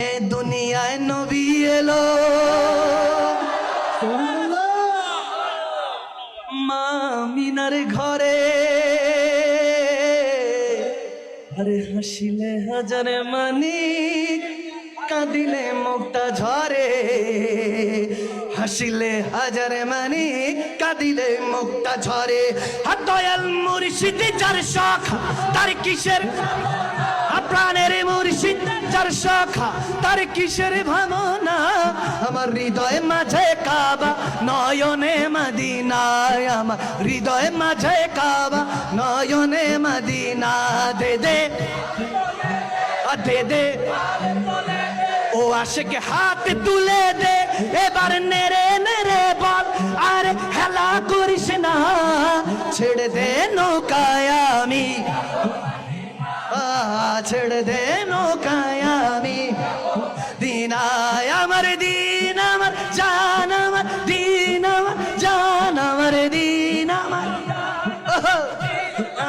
দুনিয়ায় নবী এলো মা মিনার ঘরে, আরে হাসিলে হাজারে মানিক, কাঁদিলে মুক্তা ঝরে। হাসিলে হাজারে মানিক, কাঁদিলে মুক্তা ঝরে। আর দয়াল মুর্শিদ যার শখ তার কিসের, প্রাণের মুর্শিদ যার শাখা তার কিসের ভাবনা। আমার হৃদয় মাঝে কাবা নয়নে মদিনা, আমার হৃদয় মাঝে কাবা নয়নে মদিনা। দে দে দে দে ও আশিক হাত তুলে দে, এবার নেড়ে নেড়ে বল আরে হেলা করিস না, ছেড়ে দে নৌকায় আমি, ছেড়ে দে নৌকায় আমি। দিনায় আমার দিন আমার জান, আমার দিন আমার জান, আমার দিন আমার,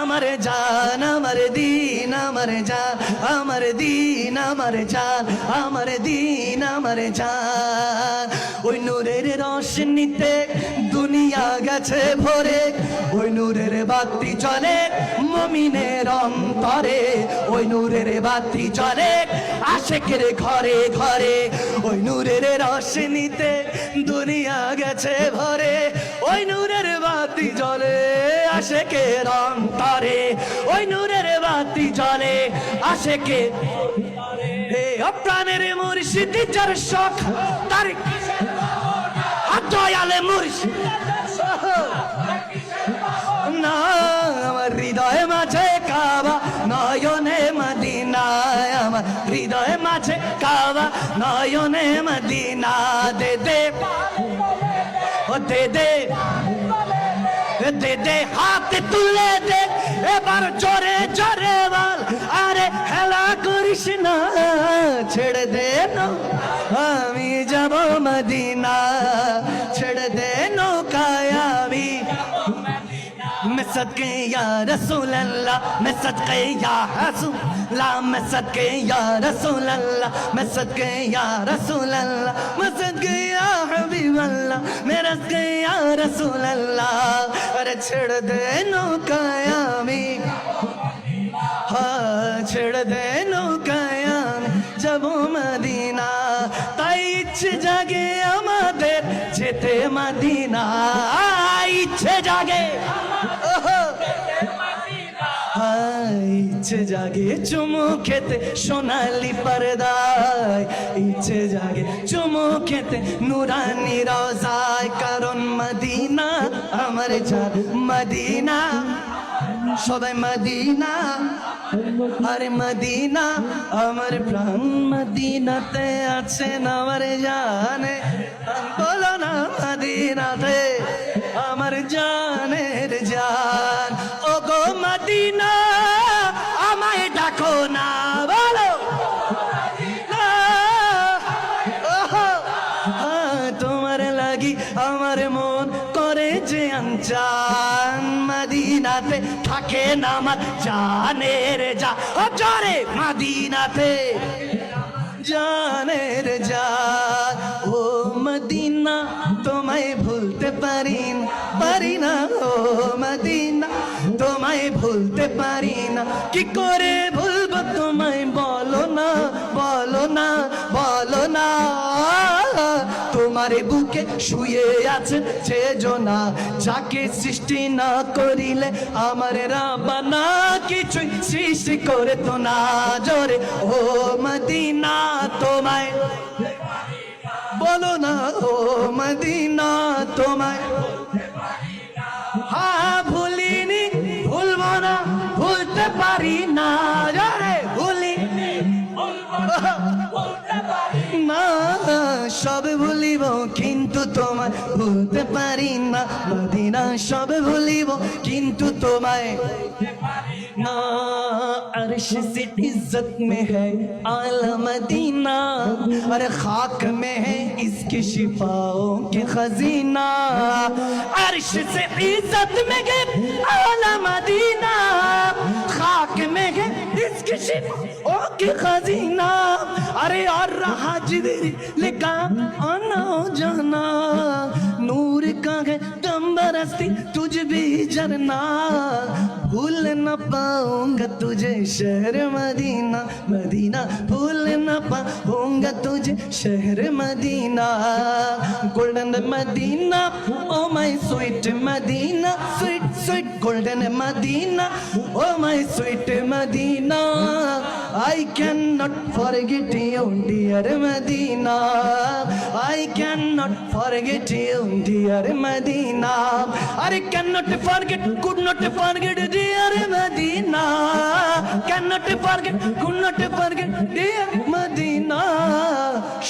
আমার জান আমার দিন আমার জান, আমার দিন আমার জান, আমার দিন আমার জান। ওই নূরের রোশনীতে দুনিয়া গেছে ভরে, ওই নূরের বাতি জ্বলে মুমিনের অন্তরে, ওই নূরের বাতি জ্বলে আশিকের ঘরে ঘরে। ওই নূরের রোশনীতে দুনিয়া গেছে ভরে, ওই নূরের বাতি জ্বলে আশিকের অন্তরে, ওই নূরের বাতি জ্বলে আশিকের। হে প্রাণের মুর্শিদ যার শখ তার দয়ালে মুর্শিদ না, আমার হৃদয় মাঝে কাবা নয়নে মদিনা, আমার হৃদয় মাঝে কাবা নয়নে মদিনা। দে দে ও দে দে দে দে হাত তুলে দে, এবার জোরে জোরে বল আরে হেলা করিস না, ছেড়ে দে না আমি যাব মদিনা, ছেড়ে দে নৌকায় আমি। मैं सदके या रसूल अल्लाह, मैं सदके या हसूल ला, मैं सदके या रसूल अल्लाह, मैं सदके या रसूल अल्लाह, मैं सदके या हबीब अल्लाह, मेरा सदके या रसूल अल्लाह। अरे छेड़ दे नौकाय আমি, हाँ छेड़ दे नौकाय আমি যাব মদিনা। তাই ইচ্ছে জাগে আমাদের যেতে মদিনা, ইচ্ছে জাগে ইচ্ছে জাগে চুমু খেতে সোনালি পর্দায়, ইচ্ছে জাগে চুমু খেতে নুরানি রওজায়, কারণ মদিনা আমার জান মদিনা, সবাই মদিনা, আরে মদিনা আমার প্রাণ, মদিনাতে আছেন আমার জানে, বলো না মদিনাতে আমার জানের জান। ও গো মদিনা আমায় ডাকো না, বলো তোমার লাগি আমার মন করে যে আনজান, মদিনাতে থাকে না আমার জানের জান, জোরে মদিনাতে জানের জান। ও মদিনা তোমায় ভুলতে পারি না, পারি না, ও মদিনা তোমায় ভুলতে পারি না, কি করে ভুলবো তোমায় বলো না, বলো না, বলো না। তোমার বুকে শুয়ে আছেন যে জনা, যাকে সৃষ্টি না করিলে আমার রাব্বানা কিছুই সৃষ্টি করে তো না। জোরে ও মদিনা তোমায় বলো না, ও মদিনা তোমায়, হ্যাঁ ভুলিনি ভুলবো না, ভুলতে পারি না, জোরে ভুলিনি না, সব ভুলিব কিন্তু তোমায় ভুলতে পারি না, মদিনা সব ভুলিব কিন্তু তোমায় ना। अर्श से इज्जत में है आला मदीना, और खाक में है इसकी शिफाओं के खजीना। अर्श से इज्जत में है आला मदीना, खाक में है इश्क ओ के खजीना अरे और रहा जिब्रील का आना जाना नूर का है दम बरसती तुझ भी झरना भूल न पाऊंगा तुझे शहर मदीना मदीना भूल न पाऊंगा तुझे शहर Medina golden Medina O my sweet Medina sweet sweet golden Medina O my sweet Medina I cannot forget you dear Medina I cannot forget you dear Medina I cannot forget could not forget dear Medina cannot forget could not forget dear Medina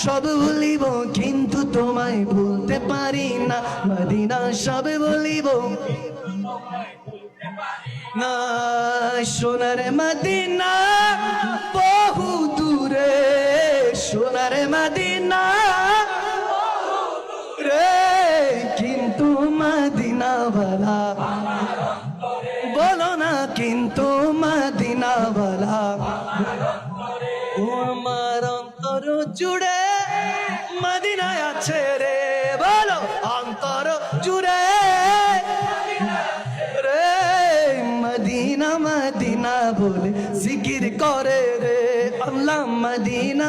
সব বলিব কিন্তু তোমায় ভুলতে পারি না Medina সব বলিব না সোনার মদিনা বহু দূরে সোনার মদিনা রে কিন্তু মদিনা वाला বলো না কিন্তু মদিনা वाला ও আমার অন্তর জুড়ে মদিনায় আছে রে বলো অন্তর জুড়ে मदीना मदीना बोले जिकिर करे रे अल्लाह मदीना